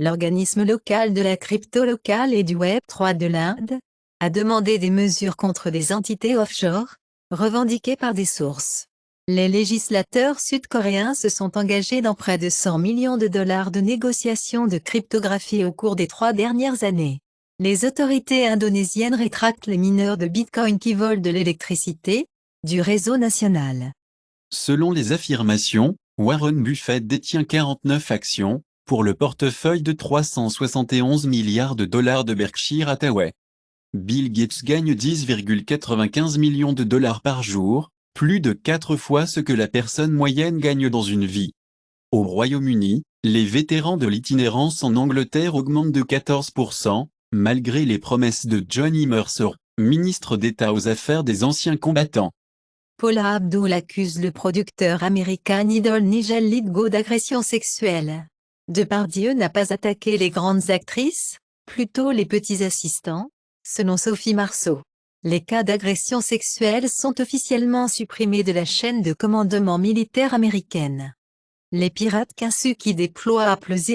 l'organisme local de la crypto locale et du Web3 de l'Inde, a demandé des mesures contre des entités offshore, revendiquées par des sources. Les législateurs sud-coréens se sont engagés dans près de 100 millions de dollars de négociations de cryptographie au cours des 3 dernières années. Les autorités indonésiennes rétractent les mineurs de Bitcoin qui volent de l'électricité, du réseau national. Selon les affirmations, Warren Buffett détient 49 actions, pour le portefeuille de 371 milliards de dollars de Berkshire Hathaway. Bill Gates gagne 10,95 millions de dollars par jour, plus de 4 fois ce que la personne moyenne gagne dans une vie. Au Royaume-Uni, les vétérans de l'itinérance en Angleterre augmentent de 14%, malgré les promesses de Johnny Mercer, ministre d'État aux Affaires des anciens combattants. Paula Abdul accuse le producteur américain Idol Nigel Lythgoe d'agression sexuelle. Depardieu n'a pas attaqué les grandes actrices, plutôt les petits assistants, selon Sophie Marceau. Les cas d'agression sexuelle sont officiellement supprimés de la chaîne de commandement militaire américaine. Les pirates Kinsuki déploient Apple Z,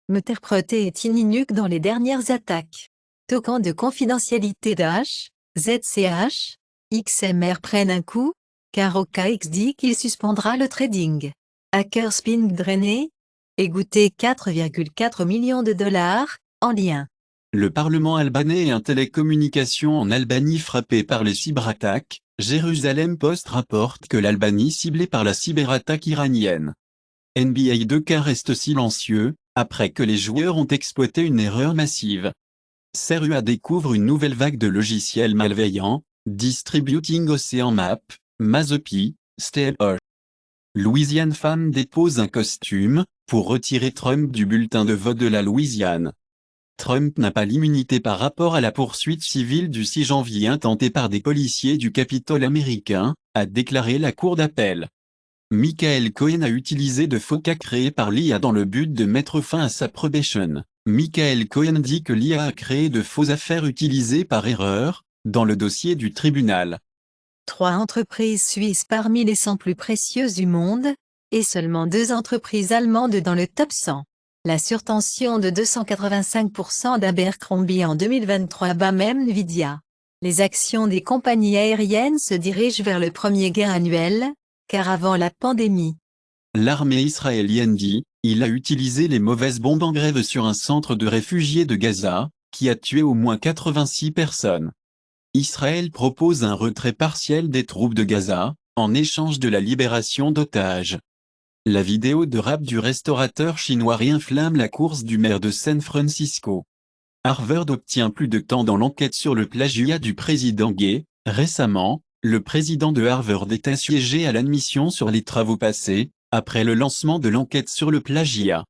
Meterpreté et Tininuk dans les dernières attaques. Token de confidentialité d'H, ZCH, XMR prennent un coup, car OKX dit qu'il suspendra le trading. Hackerspin drainé, égoutté 4,4 millions de dollars, en lien. Le Parlement albanais et un télécommunication en Albanie frappé par les cyberattaques, Jérusalem Post rapporte que l'Albanie ciblée par la cyberattaque iranienne. NBA 2K reste silencieux, après que les joueurs ont exploité une erreur massive. CERUA découvre une nouvelle vague de logiciels malveillants, Distributing Ocean Map, Mazopi, Stellar. Louisiane femme dépose un costume, pour retirer Trump du bulletin de vote de la Louisiane. Trump n'a pas l'immunité par rapport à la poursuite civile du 6 janvier intentée par des policiers du Capitole américain, a déclaré la Cour d'appel. Michael Cohen a utilisé de faux cas créés par l'IA dans le but de mettre fin à sa probation. Michael Cohen dit que l'IA a créé de fausses affaires utilisées par erreur, dans le dossier du tribunal. 3 entreprises suisses parmi les 100 plus précieuses du monde, et seulement 2 entreprises allemandes dans le top 100. La surtension de 285% d'Abercrombie en 2023 bat même Nvidia. Les actions des compagnies aériennes se dirigent vers le premier gain annuel, car avant la pandémie. L'armée israélienne dit, il a utilisé les mauvaises bombes en grève sur un centre de réfugiés de Gaza, qui a tué au moins 86 personnes. Israël propose un retrait partiel des troupes de Gaza, en échange de la libération d'otages. La vidéo de rap du restaurateur chinois réinflamme la course du maire de San Francisco. Harvard obtient plus de temps dans l'enquête sur le plagiat du président Gay. Récemment, le président de Harvard est assiégé à l'admission sur les travaux passés, après le lancement de l'enquête sur le plagiat.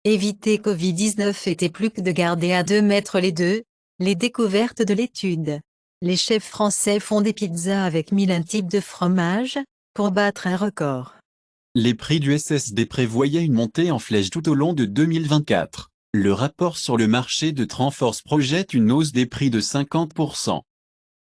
Éviter Covid-19 était plus que de garder à 2 mètres les découvertes de l'étude. Les chefs français font des pizzas avec 1001 types de fromage, pour battre un record. Les prix du SSD prévoyaient une montée en flèche tout au long de 2024. Le rapport sur le marché de Transforce projette une hausse des prix de 50%.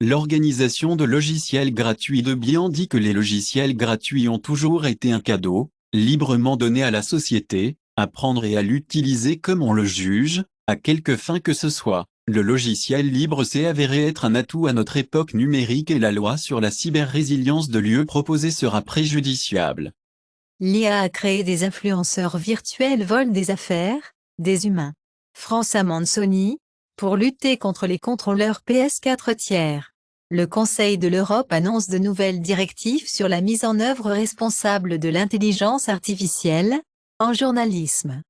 L'organisation de logiciels gratuits de Bian dit que les logiciels gratuits ont toujours été un cadeau, librement donné à la société, à prendre et à l'utiliser comme on le juge, à quelque fin que ce soit. Le logiciel libre s'est avéré être un atout à notre époque numérique et la loi sur la cyber-résilience de l'UE proposée sera préjudiciable. L'IA a créé des influenceurs virtuels volent des affaires, des humains. France amende Sony, pour lutter contre les contrôleurs PS4 tiers. Le Conseil de l'Europe annonce de nouvelles directives sur la mise en œuvre responsable de l'intelligence artificielle, en journalisme.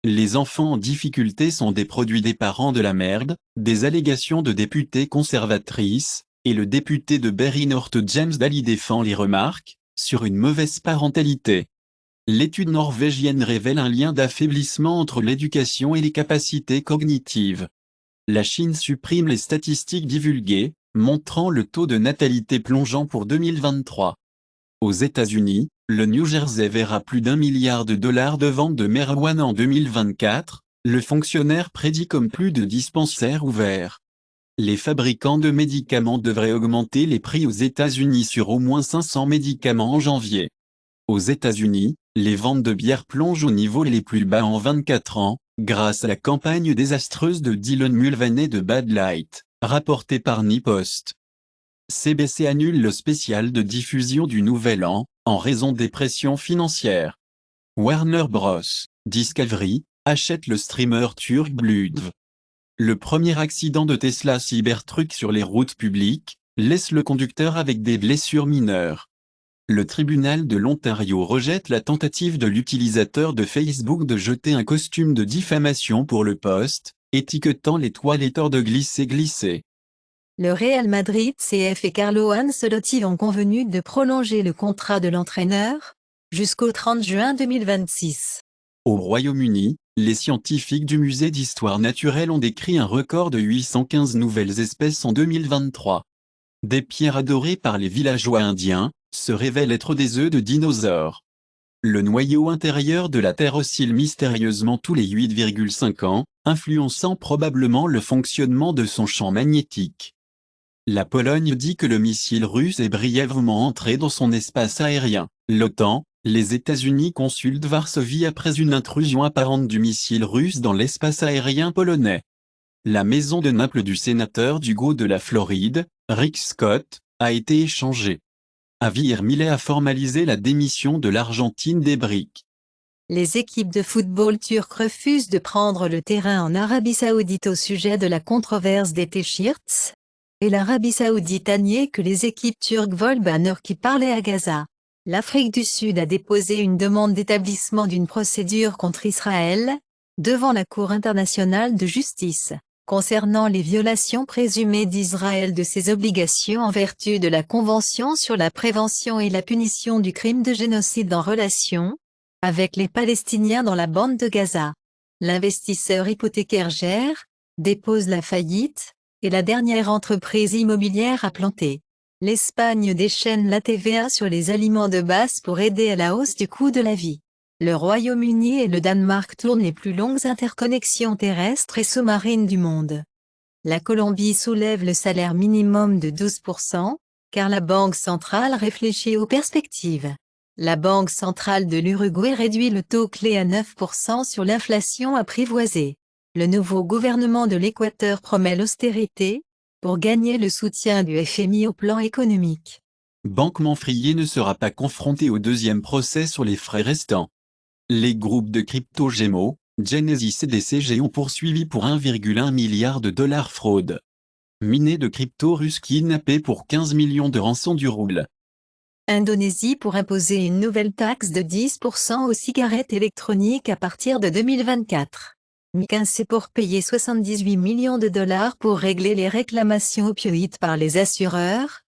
Les enfants en difficulté sont des produits des parents de la merde, des allégations de députées conservatrices, et le député de Berry North James Daly défend les remarques sur une mauvaise parentalité. L'étude norvégienne révèle un lien d'affaiblissement entre l'éducation et les capacités cognitives. La Chine supprime les statistiques divulguées, montrant le taux de natalité plongeant pour 2023. Aux États-Unis, le New Jersey verra plus d'1 milliard de dollars de ventes de marijuana en 2024, le fonctionnaire prédit comme plus de dispensaires ouverts. Les fabricants de médicaments devraient augmenter les prix aux États-Unis sur au moins 500 médicaments en janvier. Aux États-Unis, les ventes de bière plongent au niveau les plus bas en 24 ans, grâce à la campagne désastreuse de Dylan Mulvaney de Bud Light, rapportée par Nipost. CBC annule le spécial de diffusion du Nouvel An, en raison des pressions financières. Warner Bros. Discovery achète le streamer turc Blüdv. Le premier accident de Tesla Cybertruck sur les routes publiques laisse le conducteur avec des blessures mineures. Le tribunal de l'Ontario rejette la tentative de l'utilisateur de Facebook de jeter un costume de diffamation pour le post, étiquetant les toiletteurs de glisser. Le Real Madrid CF et Carlo Ancelotti ont convenu de prolonger le contrat de l'entraîneur jusqu'au 30 juin 2026. Au Royaume-Uni, les scientifiques du musée d'histoire naturelle ont décrit un record de 815 nouvelles espèces en 2023. Des pierres adorées par les villageois indiens se révèlent être des œufs de dinosaures. Le noyau intérieur de la Terre oscille mystérieusement tous les 8,5 ans, influençant probablement le fonctionnement de son champ magnétique. La Pologne dit que le missile russe est brièvement entré dans son espace aérien. L'OTAN, les États-Unis consultent Varsovie après une intrusion apparente du missile russe dans l'espace aérien polonais. La maison de Naples du sénateur d'Hugo de la Floride, Rick Scott, a été échangée. Javier Milei a formalisé la démission de l'Argentine des BRICS. Les équipes de football turques refusent de prendre le terrain en Arabie Saoudite au sujet de la controverse des T-shirts, et l'Arabie Saoudite a nié que les équipes turques volent banners qui parlaient à Gaza. L'Afrique du Sud a déposé une demande d'établissement d'une procédure contre Israël, devant la Cour internationale de justice, concernant les violations présumées d'Israël de ses obligations en vertu de la Convention sur la prévention et la punition du crime de génocide en relation avec les Palestiniens dans la bande de Gaza. L'investisseur hypothécaire GER dépose la faillite, et la dernière entreprise immobilière a planté. L'Espagne déchaîne la TVA sur les aliments de base pour aider à la hausse du coût de la vie. Le Royaume-Uni et le Danemark tournent les plus longues interconnexions terrestres et sous-marines du monde. La Colombie soulève le salaire minimum de 12%, car la Banque centrale réfléchit aux perspectives. La Banque centrale de l'Uruguay réduit le taux clé à 9% sur l'inflation apprivoisée. Le nouveau gouvernement de l'Équateur promet l'austérité, pour gagner le soutien du FMI au plan économique. Banque Manfrier ne sera pas confrontée au deuxième procès sur les frais restants. Les groupes de crypto Gémeaux, Genesis et DCG ont poursuivi pour 1,1 milliard de dollars fraude. Miné de crypto russe kidnappé pour 15 millions de rançon du rouble. Indonésie pour imposer une nouvelle taxe de 10% aux cigarettes électroniques à partir de 2024. McKinsey pour payer 78 millions de dollars pour régler les réclamations opioïdes par les assureurs.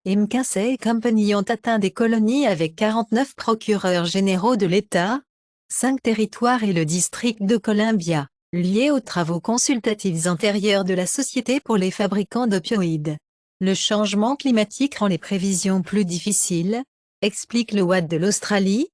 Et McKinsey Company ont atteint des colonies avec 49 procureurs généraux de l'État, 5 territoires et le district de Columbia, liés aux travaux consultatifs antérieurs de la Société pour les fabricants d'opioïdes. Le changement climatique rend les prévisions plus difficiles, explique le Watt de l'Australie,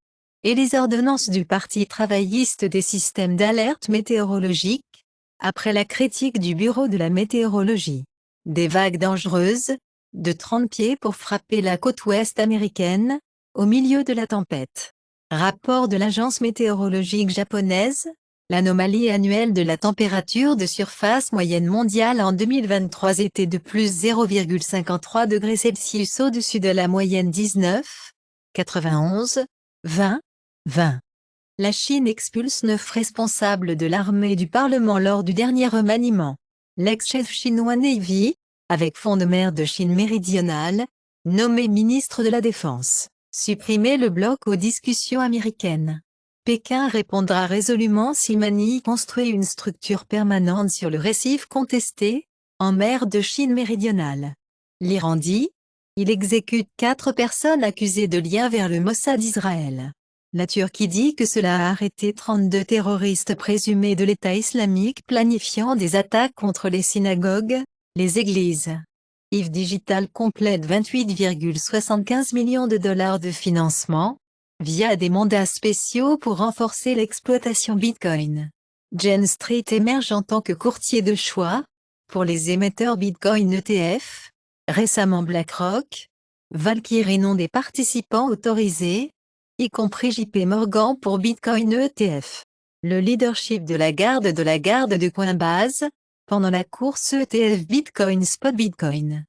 et les ordonnances du Parti travailliste des systèmes d'alerte météorologique, après la critique du Bureau de la météorologie. Des vagues dangereuses, de 30 pieds pour frapper la côte ouest américaine, au milieu de la tempête. Rapport de l'agence météorologique japonaise, l'anomalie annuelle de la température de surface moyenne mondiale en 2023 était de plus 0,53 degrés Celsius au-dessus de la moyenne 19, 91, 20, 20. La Chine expulse 9 responsables de l'armée et du Parlement lors du dernier remaniement. L'ex-chef chinois Navy, avec fond de mer de Chine méridionale, nommé ministre de la Défense, supprimer le bloc aux discussions américaines. Pékin répondra résolument si Manille construit une structure permanente sur le récif contesté, en mer de Chine méridionale. L'Iran dit, il exécute 4 personnes accusées de lien vers le Mossad d'Israël. La Turquie dit que cela a arrêté 32 terroristes présumés de l'État islamique planifiant des attaques contre les synagogues, les églises. If Digital complète 28,75 millions de dollars de financement, via des mandats spéciaux pour renforcer l'exploitation Bitcoin. Jane Street émerge en tant que courtier de choix, pour les émetteurs Bitcoin ETF, récemment BlackRock, Valkyrie nom des participants autorisés, y compris JP Morgan pour Bitcoin ETF. Le leadership de la garde de Coinbase, pendant la course ETF Bitcoin Spot Bitcoin.